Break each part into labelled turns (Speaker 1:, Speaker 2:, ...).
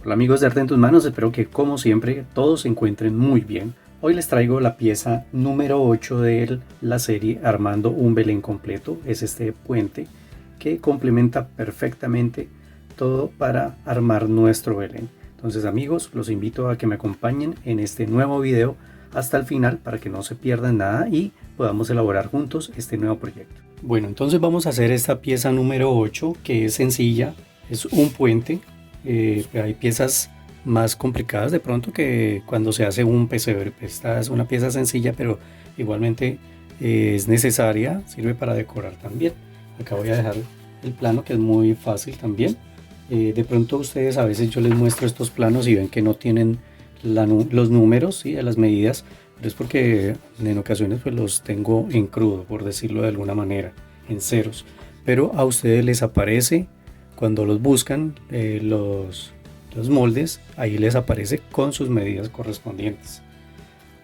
Speaker 1: Hola amigos de Arte en tus manos, espero que como siempre todos se encuentren muy bien. Hoy les traigo la pieza número 8 de la serie Armando un Belén completo. Es este puente que complementa perfectamente todo para armar nuestro Belén. Entonces amigos, los invito a que me acompañen en este nuevo video hasta el final para que no se pierdan nada y podamos elaborar juntos este nuevo proyecto. Bueno, entonces vamos a hacer esta pieza número 8 que es sencilla, es un puente. Hay piezas más complicadas de pronto que cuando se hace un pesebre. Esta es una pieza sencilla, pero igualmente es necesaria, sirve para decorar también. Acá voy a dejar el plano que es muy fácil también. De pronto ustedes a veces yo les muestro estos planos y ven que no tienen los números, ¿sí? A las medidas, pero es porque en ocasiones pues los tengo en crudo, por decirlo de alguna manera, en ceros. Pero a ustedes les aparece cuando los buscan los moldes, ahí les aparece con sus medidas correspondientes.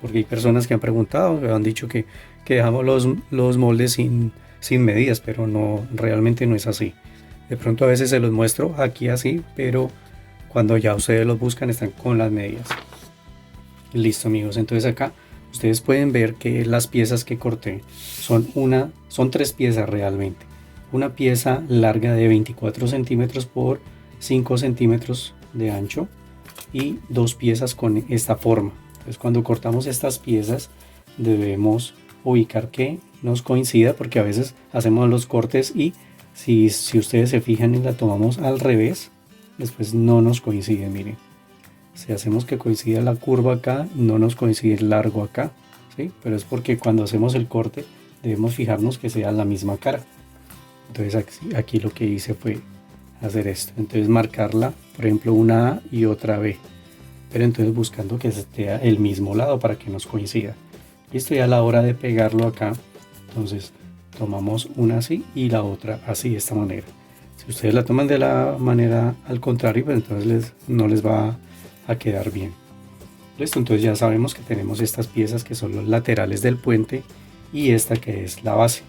Speaker 1: Porque hay personas que han preguntado, que han dicho que dejamos los moldes sin medidas, pero no, realmente no es así. De pronto a veces se los muestro aquí así, pero cuando ya ustedes los buscan están con las medidas. Listo amigos, entonces acá ustedes pueden ver que las piezas que corté son tres piezas realmente. Una pieza larga de 24 centímetros por 5 centímetros de ancho y dos piezas con esta forma. Entonces cuando cortamos estas piezas debemos ubicar que nos coincida, porque a veces hacemos los cortes y si ustedes se fijan y la tomamos al revés, después no nos coincide. Miren, si hacemos que coincida la curva acá, no nos coincide el largo acá, ¿sí? Pero es porque cuando hacemos el corte debemos fijarnos que sea la misma cara. Entonces aquí lo que hice fue hacer esto, entonces marcarla, por ejemplo, una A y otra B, pero entonces buscando que esté el mismo lado para que nos coincida. Listo, y a la hora de pegarlo acá, entonces tomamos una así y la otra así, de esta manera. Si ustedes la toman de la manera al contrario, pues entonces no les va a quedar bien. Listo, entonces ya sabemos que tenemos estas piezas que son los laterales del puente y esta que es la base.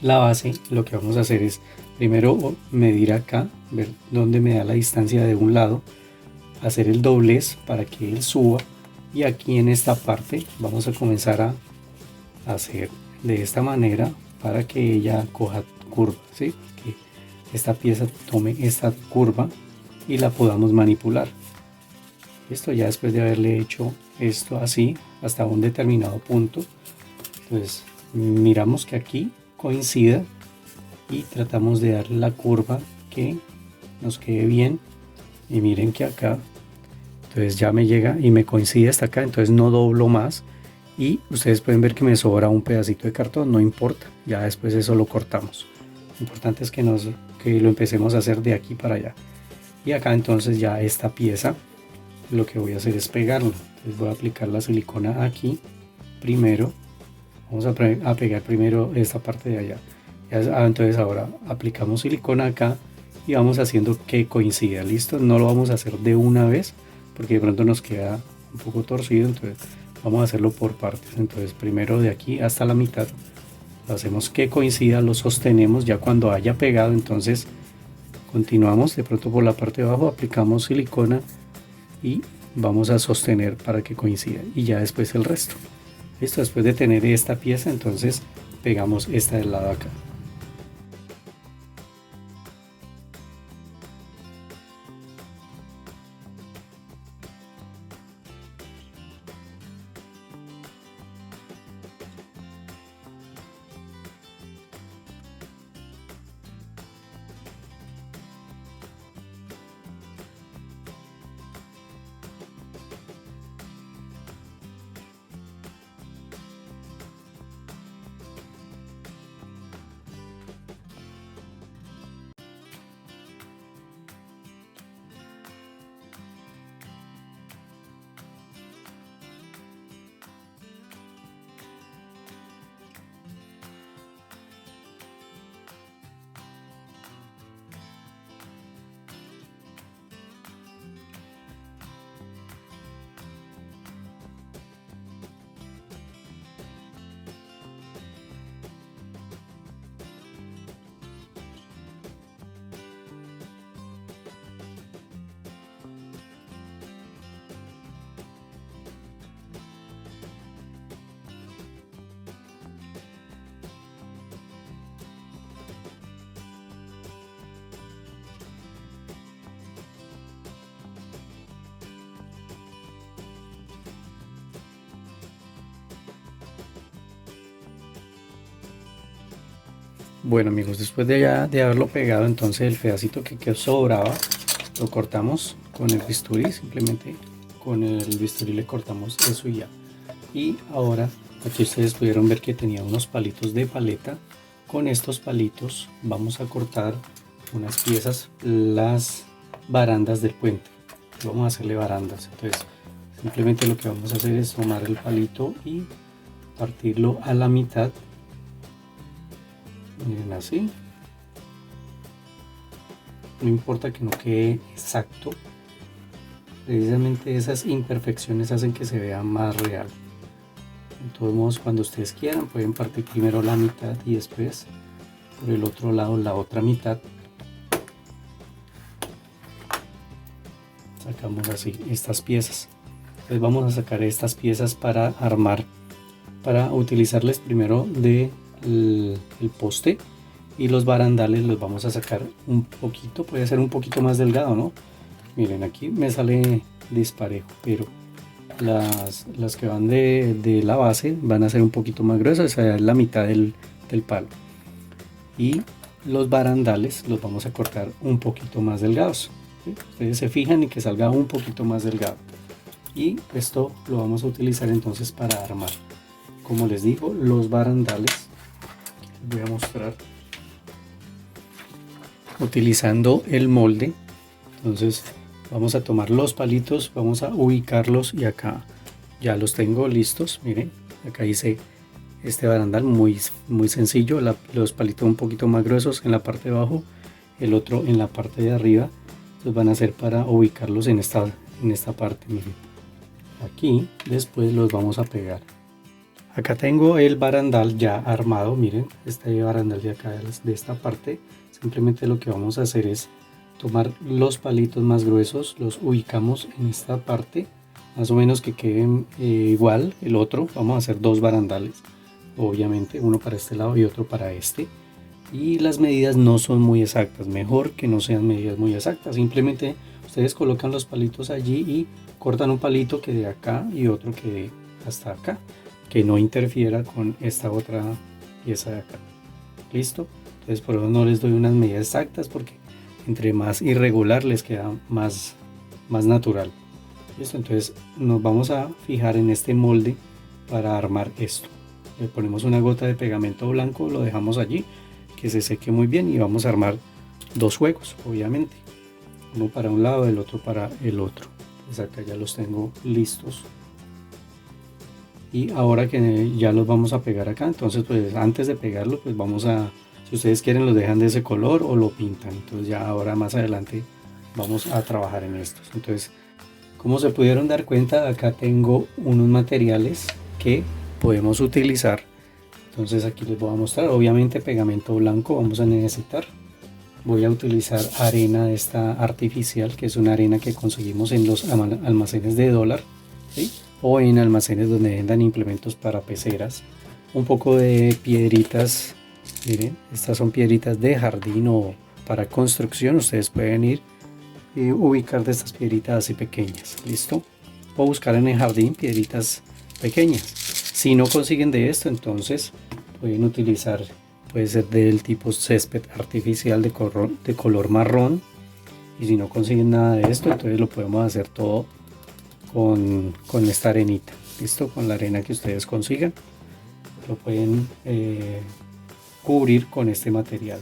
Speaker 1: La base, lo que vamos a hacer es primero medir acá, ver dónde me da la distancia de un lado, hacer el doblez para que él suba, y aquí en esta parte vamos a comenzar a hacer de esta manera para que ella coja curva, ¿sí? Que esta pieza tome esta curva y la podamos manipular. Esto ya después de haberle hecho esto así hasta un determinado punto, entonces miramos que aquí coincida y tratamos de darle la curva que nos quede bien, y miren que acá entonces ya me llega y me coincide hasta acá, entonces no doblo más y ustedes pueden ver que me sobra un pedacito de cartón, no importa, ya después eso lo cortamos. Lo importante es que lo empecemos a hacer de aquí para allá. Y acá entonces ya esta pieza lo que voy a hacer es pegarla. Entonces voy a aplicar la silicona aquí primero. Vamos a pegar primero esta parte de allá. Entonces ahora aplicamos silicona acá y vamos haciendo que coincida. Listo, no lo vamos a hacer de una vez porque de pronto nos queda un poco torcido, entonces vamos a hacerlo por partes. Entonces primero de aquí hasta la mitad lo hacemos que coincida, lo sostenemos. Ya cuando haya pegado, entonces continuamos de pronto por la parte de abajo, aplicamos silicona y vamos a sostener para que coincida, y ya después el resto. Listo, después de tener esta pieza, entonces pegamos esta del lado acá. Bueno amigos, después de ya de haberlo pegado, entonces el pedacito que sobraba lo cortamos con el bisturí, simplemente con el bisturí le cortamos eso y ya. Y ahora aquí ustedes pudieron ver que tenía unos palitos de paleta. Con estos palitos vamos a cortar unas piezas, las barandas del puente. Vamos a hacerle barandas, entonces simplemente lo que vamos a hacer es tomar el palito y partirlo a la mitad. Miren, así. No importa que no quede exacto, precisamente esas imperfecciones hacen que se vea más real. De todos modos, cuando ustedes quieran pueden partir primero la mitad y después por el otro lado la otra mitad. Sacamos así estas piezas. Entonces vamos a sacar estas piezas para armar, para utilizarles primero de el poste, y los barandales los vamos a sacar un poquito, puede ser un poquito más delgado, ¿no? Miren, aquí me sale disparejo, pero las que van de la base van a ser un poquito más gruesas, o sea, la mitad del palo. Y los barandales los vamos a cortar un poquito más delgados, ¿sí? Ustedes se fijan en que salga un poquito más delgado. Y esto lo vamos a utilizar entonces para armar, como les digo, los barandales. Les voy a mostrar utilizando el molde. Entonces vamos a tomar los palitos, vamos a ubicarlos y acá ya los tengo listos. Miren, acá hice este barandal muy sencillo, los palitos un poquito más gruesos en la parte de abajo, el otro en la parte de arriba. Entonces van a ser para ubicarlos en esta parte. Miren, aquí después los vamos a pegar. Acá tengo el barandal ya armado. Miren, este barandal de acá, de esta parte. Simplemente lo que vamos a hacer es tomar los palitos más gruesos, los ubicamos en esta parte, más o menos que queden igual el otro. Vamos a hacer dos barandales, obviamente, uno para este lado y otro para este. Y las medidas no son muy exactas, mejor que no sean medidas muy exactas. Simplemente ustedes colocan los palitos allí y cortan un palito que de acá y otro que hasta acá, que no interfiera con esta otra pieza de acá. ¿Listo? Entonces por eso no les doy unas medidas exactas, porque entre más irregular les queda más natural. ¿Listo? Entonces nos vamos a fijar en este molde para armar esto. Le ponemos una gota de pegamento blanco, lo dejamos allí que se seque muy bien y vamos a armar dos juegos, obviamente, uno para un lado, el otro para el otro. Entonces acá ya los tengo listos. Y ahora que ya los vamos a pegar acá, entonces pues antes de pegarlo pues vamos a, si ustedes quieren, los dejan de ese color o lo pintan. Entonces ya ahora más adelante vamos a trabajar en estos. Entonces, como se pudieron dar cuenta, acá tengo unos materiales que podemos utilizar. Entonces aquí les voy a mostrar, obviamente pegamento blanco vamos a necesitar. Voy a utilizar arena de esta artificial, que es una arena que conseguimos en los almacenes de dólar, ¿sí? O en almacenes donde vendan implementos para peceras. Un poco de piedritas. Miren, estas son piedritas de jardín o para construcción. Ustedes pueden ir y ubicar de estas piedritas así pequeñas. ¿Listo? O buscar en el jardín piedritas pequeñas. Si no consiguen de esto, entonces pueden utilizar, puede ser del tipo césped artificial de color marrón. Y si no consiguen nada de esto, entonces lo podemos hacer todo con esta arenita. ¿Listo? Con la arena que ustedes consigan. Lo pueden cubrir con este material.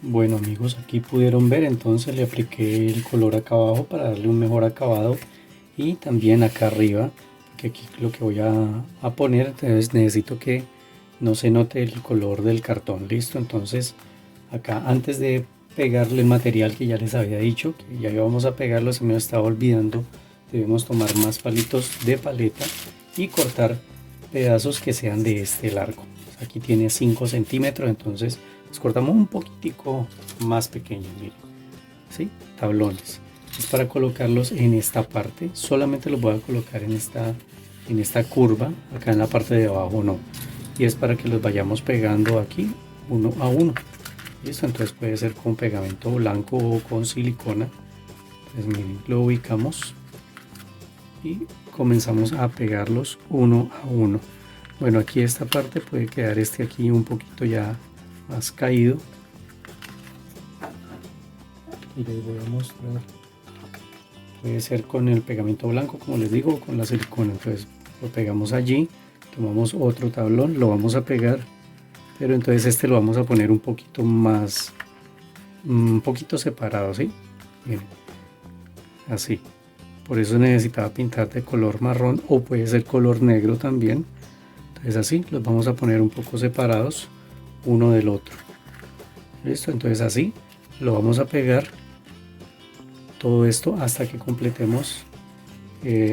Speaker 1: Bueno amigos, aquí pudieron ver, entonces le apliqué el color acá abajo para darle un mejor acabado, y también acá arriba, que aquí lo que voy a poner, entonces necesito que no se note el color del cartón. Listo, entonces acá antes de pegarle el material que ya les había dicho que ya íbamos a pegarlo, se me estaba olvidando, debemos tomar más palitos de paleta y cortar pedazos que sean de este largo. Aquí tiene 5 centímetros, entonces los cortamos un poquitico más pequeños, miren, ¿sí? Tablones. Es para colocarlos en esta parte, solamente los voy a colocar en esta curva, acá en la parte de abajo no, y es para que los vayamos pegando aquí uno a uno. Listo, entonces puede ser con pegamento blanco o con silicona. Pues miren, lo ubicamos y comenzamos a pegarlos uno a uno. Bueno, aquí esta parte puede quedar aquí un poquito ya más caído. Y les voy a mostrar. Puede ser con el pegamento blanco, como les digo, o con la silicona. Entonces lo pegamos allí, tomamos otro tablón, lo vamos a pegar, pero entonces este lo vamos a poner un poquito más, un poquito separado, ¿sí? Bien, así. Por eso necesitaba pintar de color marrón o puede ser color negro también. Entonces así los vamos a poner un poco separados uno del otro. Listo, entonces así lo vamos a pegar todo esto hasta que completemos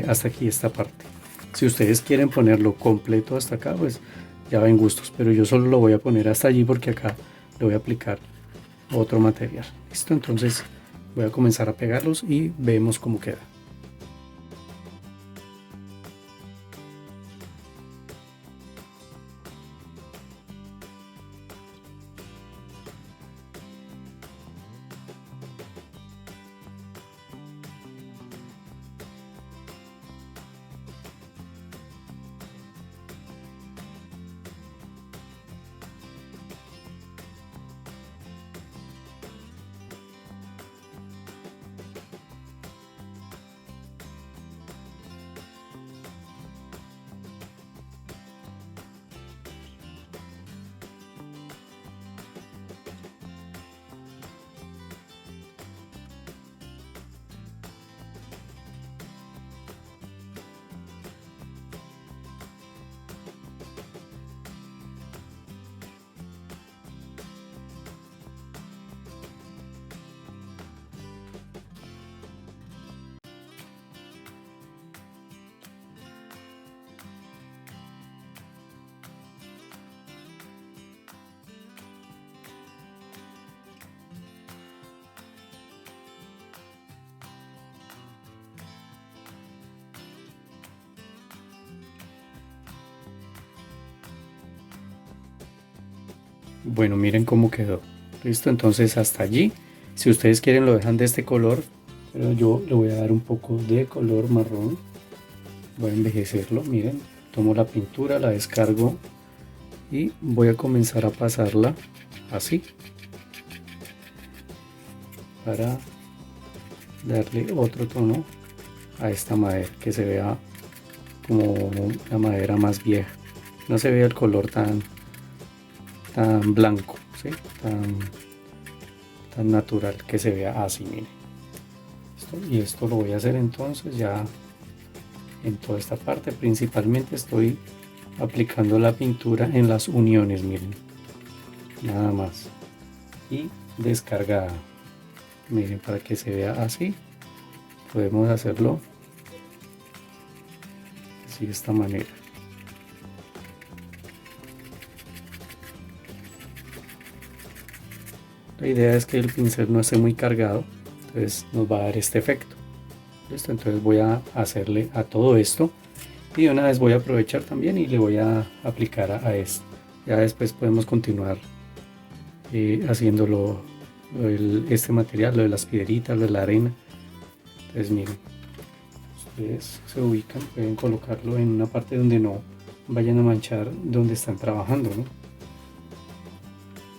Speaker 1: hasta aquí esta parte. Si ustedes quieren ponerlo completo hasta acá, pues ya ven gustos, pero yo solo lo voy a poner hasta allí porque acá le voy a aplicar otro material. Listo, entonces voy a comenzar a pegarlos y vemos cómo queda. Bueno, miren cómo quedó. Listo, entonces hasta allí. Si ustedes quieren lo dejan de este color, pero yo le voy a dar un poco de color marrón. Voy a envejecerlo, miren. Tomo la pintura, la descargo y voy a comenzar a pasarla así para darle otro tono a esta madera, que se vea como una madera más vieja, no se vea el color tan blanco, ¿sí? tan natural, que se vea así, miren. Y esto lo voy a hacer entonces ya en toda esta parte. Principalmente estoy aplicando la pintura en las uniones, miren, nada más, y descargada, miren, para que se vea así. Podemos hacerlo así, de esta manera. La idea es que el pincel no esté muy cargado, entonces nos va a dar este efecto. Listo, entonces voy a hacerle a todo esto y de una vez voy a aprovechar también y le voy a aplicar a esto. Ya después podemos continuar haciéndolo, este material, lo de las piedritas, lo de la arena. Entonces miren, ustedes se ubican, pueden colocarlo en una parte donde no vayan a manchar donde están trabajando, ¿no?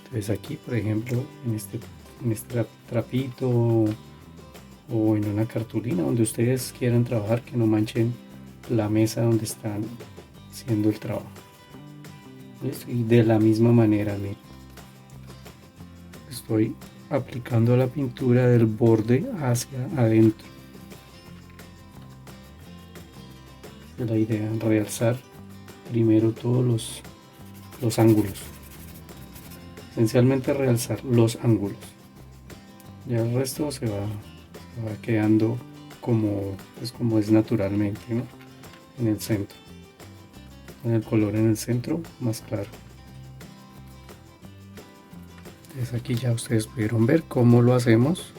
Speaker 1: Entonces aquí, por ejemplo, en este trapito o en una cartulina donde ustedes quieran trabajar, que no manchen la mesa donde están haciendo el trabajo. ¿Listo? Y de la misma manera, miren, estoy aplicando la pintura del borde hacia adentro. La idea es realzar primero todos los ángulos. Esencialmente realzar los ángulos. Ya el resto va quedando como, pues como es naturalmente, ¿no? En el centro. Con el color en el centro más claro. Entonces aquí ya ustedes pudieron ver cómo lo hacemos.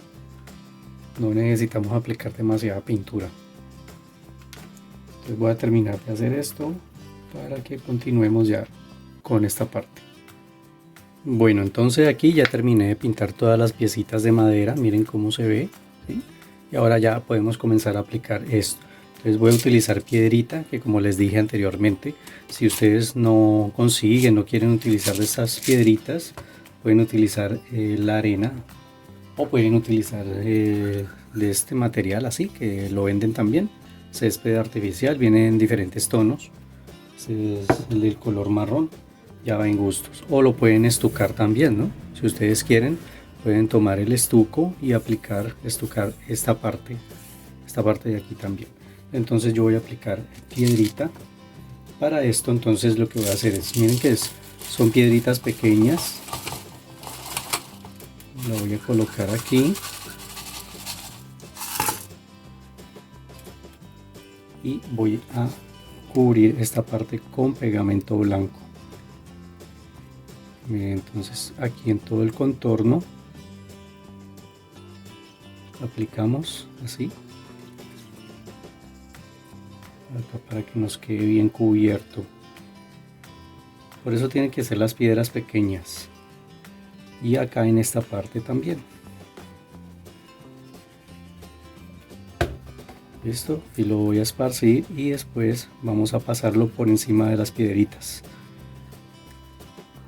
Speaker 1: No necesitamos aplicar demasiada pintura. Entonces voy a terminar de hacer esto para que continuemos ya con esta parte. Bueno, entonces aquí ya terminé de pintar todas las piecitas de madera. Miren cómo se ve, ¿sí? Y ahora ya podemos comenzar a aplicar esto. Entonces voy a utilizar piedrita, que como les dije anteriormente, si ustedes no consiguen, no quieren utilizar de estas piedritas, pueden utilizar la arena, o pueden utilizar de este material así, que lo venden también, césped artificial. Viene en diferentes tonos. Este es el del color marrón, ya va en gustos. O lo pueden estucar también, ¿no? Si ustedes quieren, pueden tomar el estuco y estucar esta parte de aquí también. Entonces yo voy a aplicar piedrita. Para esto entonces lo que voy a hacer es, miren que son piedritas pequeñas. Lo voy a colocar aquí. Y voy a cubrir esta parte con pegamento blanco. Miren, entonces aquí en todo el contorno aplicamos así, acá para que nos quede bien cubierto. Por eso tienen que ser las piedras pequeñas, y acá en esta parte también. Listo, y lo voy a esparcir y después vamos a pasarlo por encima de las piedritas.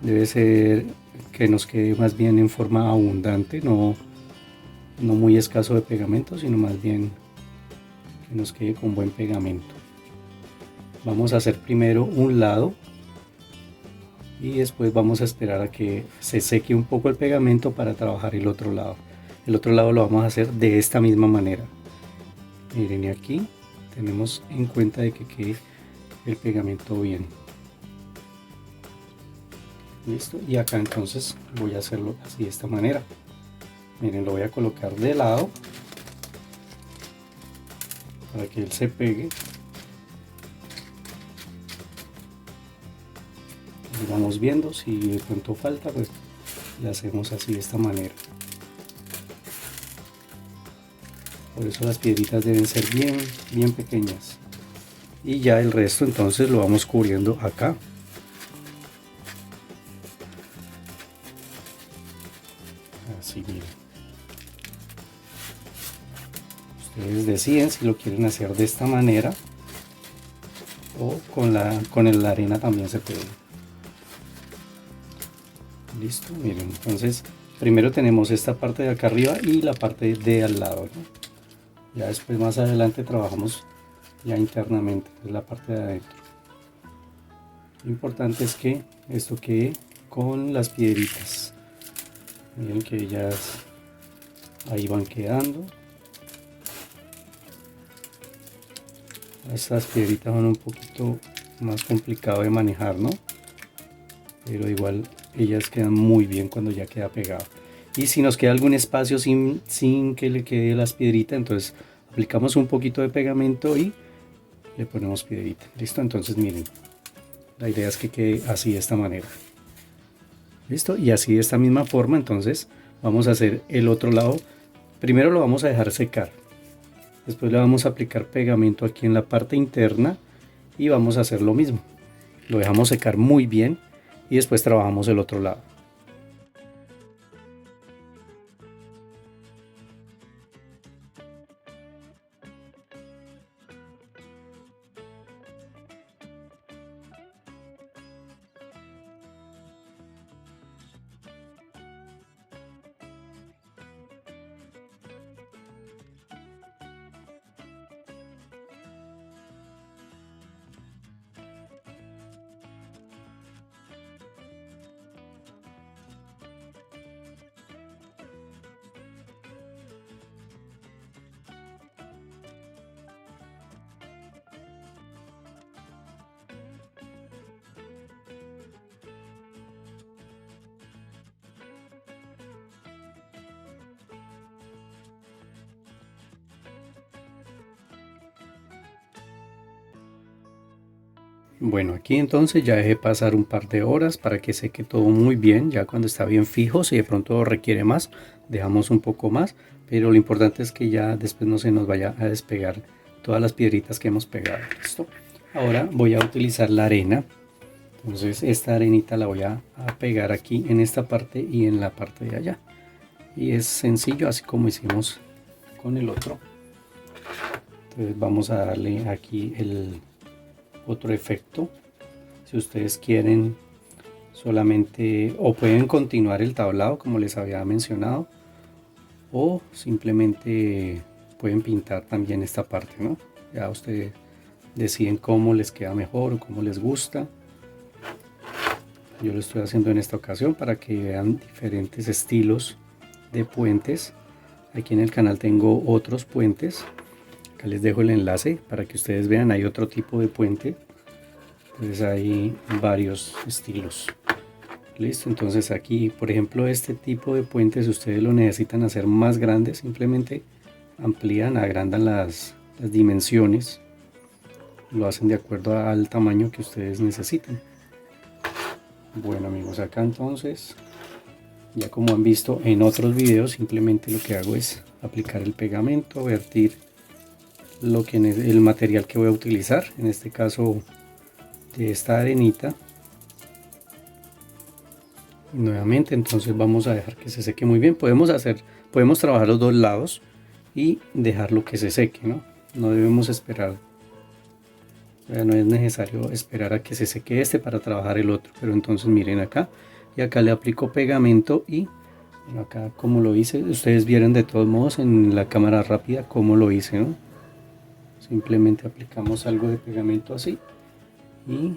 Speaker 1: Debe ser que nos quede más bien en forma abundante, no muy escaso de pegamento, sino más bien que nos quede con buen pegamento. Vamos a hacer primero un lado y después vamos a esperar a que se seque un poco el pegamento para trabajar el otro lado. El otro lado lo vamos a hacer de esta misma manera. Miren, y aquí tenemos en cuenta de que quede el pegamento bien. Listo, y acá entonces voy a hacerlo así, de esta manera. Miren, lo voy a colocar de lado para que él se pegue. Y vamos viendo, si de pronto falta, pues le hacemos así, de esta manera. Por eso las piedritas deben ser bien pequeñas. Y ya el resto entonces lo vamos cubriendo acá. Así, miren. Ustedes deciden si lo quieren hacer de esta manera o con la arena también se puede. Listo, miren, entonces primero tenemos esta parte de acá arriba y la parte de al lado, ¿no? Ya después más adelante trabajamos ya internamente, es la parte de adentro. Lo importante es que esto quede con las piedritas. Miren que ellas ahí van quedando. Estas piedritas son un poquito más complicado de manejar, ¿no? Pero igual ellas quedan muy bien cuando ya queda pegado. Y si nos queda algún espacio sin que le quede las piedritas, entonces aplicamos un poquito de pegamento y le ponemos piedrita. Listo, entonces miren, la idea es que quede así, de esta manera. Listo, y así de esta misma forma entonces vamos a hacer el otro lado. Primero lo vamos a dejar secar, después le vamos a aplicar pegamento aquí en la parte interna y vamos a hacer lo mismo. Lo dejamos secar muy bien y después trabajamos el otro lado. Bueno, aquí entonces ya dejé pasar un par de horas para que seque todo muy bien. Ya cuando está bien fijo, si de pronto requiere más, dejamos un poco más, pero lo importante es que ya después no se nos vaya a despegar todas las piedritas que hemos pegado. ¿Listo? Ahora voy a utilizar la arena. Entonces esta arenita la voy a pegar aquí en esta parte y en la parte de allá. Y es sencillo, así como hicimos con el otro. Entonces vamos a darle aquí el otro efecto. Si ustedes quieren solamente, o pueden continuar el tablado como les había mencionado, o simplemente pueden pintar también esta parte, ¿no? Ya ustedes deciden cómo les queda mejor o cómo les gusta. Yo lo estoy haciendo en esta ocasión para que vean diferentes estilos de puentes. Aquí en el canal tengo otros puentes. Acá les dejo el enlace para que ustedes vean. Hay otro tipo de puente. Entonces hay varios estilos. Listo, entonces aquí por ejemplo este tipo de puentes, si ustedes lo necesitan hacer más grande, simplemente amplían, agrandan las dimensiones, lo hacen de acuerdo al tamaño que ustedes necesiten. Bueno amigos, acá entonces ya como han visto en otros videos, simplemente lo que hago es aplicar el pegamento, vertir el material que voy a utilizar, en este caso de esta arenita. Y nuevamente entonces vamos a dejar que se seque muy bien. Podemos trabajar los dos lados y dejarlo que se seque, no debemos esperar, no es necesario esperar a que se seque este para trabajar el otro. Pero entonces miren acá, y acá le aplico pegamento y bueno, acá como lo hice, ustedes vieron de todos modos en la cámara rápida cómo lo hice, ¿no? Simplemente aplicamos algo de pegamento así y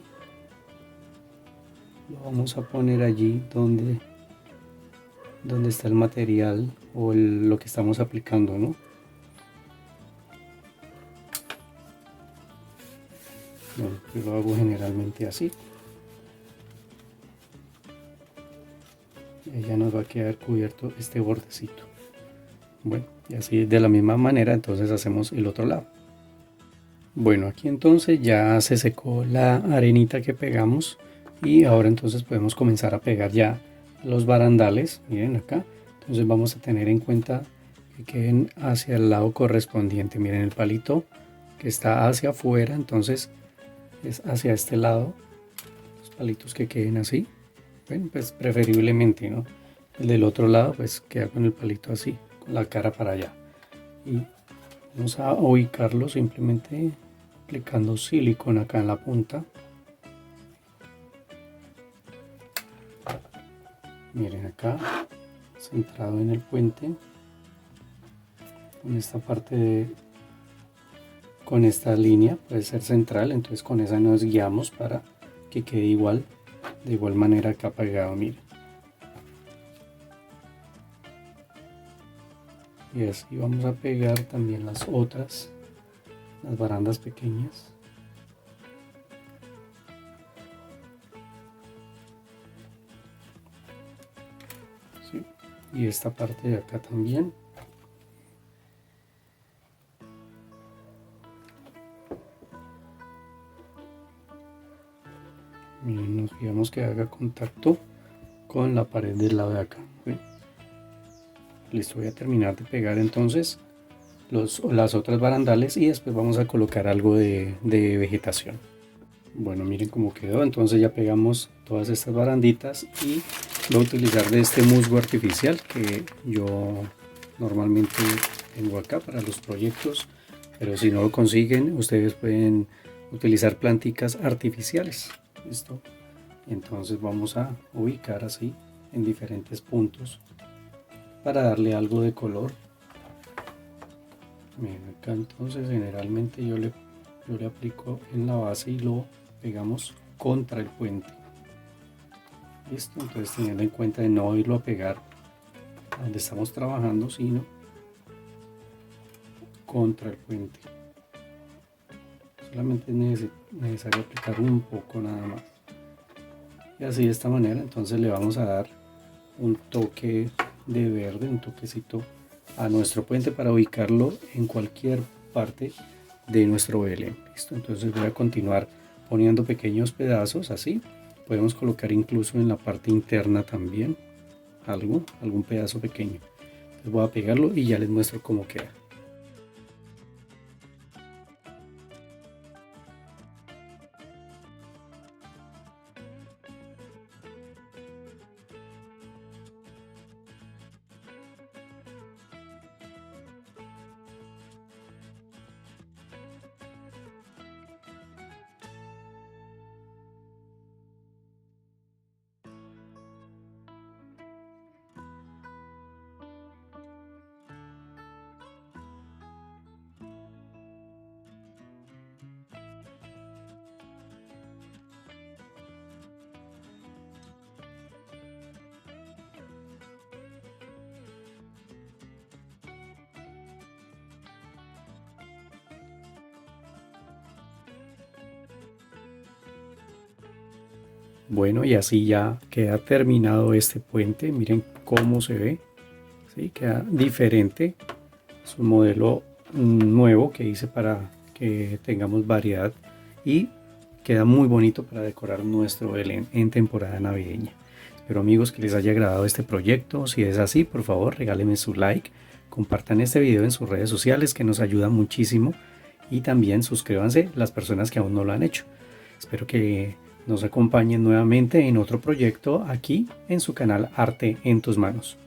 Speaker 1: lo vamos a poner allí donde está el material o lo que estamos aplicando, ¿no? Bueno, yo lo hago generalmente así. Y ya nos va a quedar cubierto este bordecito. Bueno, y así de la misma manera entonces hacemos el otro lado. Bueno, aquí entonces ya se secó la arenita que pegamos y ahora entonces podemos comenzar a pegar ya los barandales. Miren acá, entonces vamos a tener en cuenta que queden hacia el lado correspondiente. Miren el palito que está hacia afuera, entonces es hacia este lado. Los palitos que queden así, bueno, pues preferiblemente, ¿no? El del otro lado pues queda con el palito así, con la cara para allá. Y vamos a ubicarlo simplemente aplicando silicona acá en la punta. Miren acá, centrado en el puente, con esta parte con esta línea puede ser central, entonces con esa nos guiamos para que quede igual, de igual manera acá pegado, miren. Y así vamos a pegar también las otras, las barandas pequeñas. ¿Sí? Y esta parte de acá también. Miren, nos fijamos que haga contacto con la pared del lado de acá. ¿Sí? Listo, voy a terminar de pegar entonces las otras barandales y después vamos a colocar algo de vegetación. Bueno, miren cómo quedó. Entonces ya pegamos todas estas baranditas y voy a utilizar de este musgo artificial que yo normalmente tengo acá para los proyectos, pero si no lo consiguen ustedes pueden utilizar planticas artificiales. Listo, entonces vamos a ubicar así en diferentes puntos para darle algo de color. Miren acá, entonces generalmente yo le aplico en la base y lo pegamos contra el puente. Listo, entonces teniendo en cuenta de no irlo a pegar donde estamos trabajando, sino contra el puente. Solamente es necesario aplicar un poco nada más. Y así de esta manera entonces le vamos a dar un toque de verde, un toquecito a nuestro puente para ubicarlo en cualquier parte de nuestro Belén. Listo, entonces voy a continuar poniendo pequeños pedazos así. Podemos colocar incluso en la parte interna también algún pedazo pequeño. Les voy a pegarlo y ya les muestro cómo queda. Bueno, y así ya queda terminado este puente. Miren cómo se ve. ¿Sí? Queda diferente. Es un modelo nuevo que hice para que tengamos variedad y queda muy bonito para decorar nuestro Belén en temporada navideña. Espero, amigos, que les haya agradado este proyecto. Si es así, por favor, regálenme su like, compartan este video en sus redes sociales, que nos ayuda muchísimo, y también suscríbanse las personas que aún no lo han hecho. Espero que nos acompañen nuevamente en otro proyecto aquí en su canal Arte en tus Manos.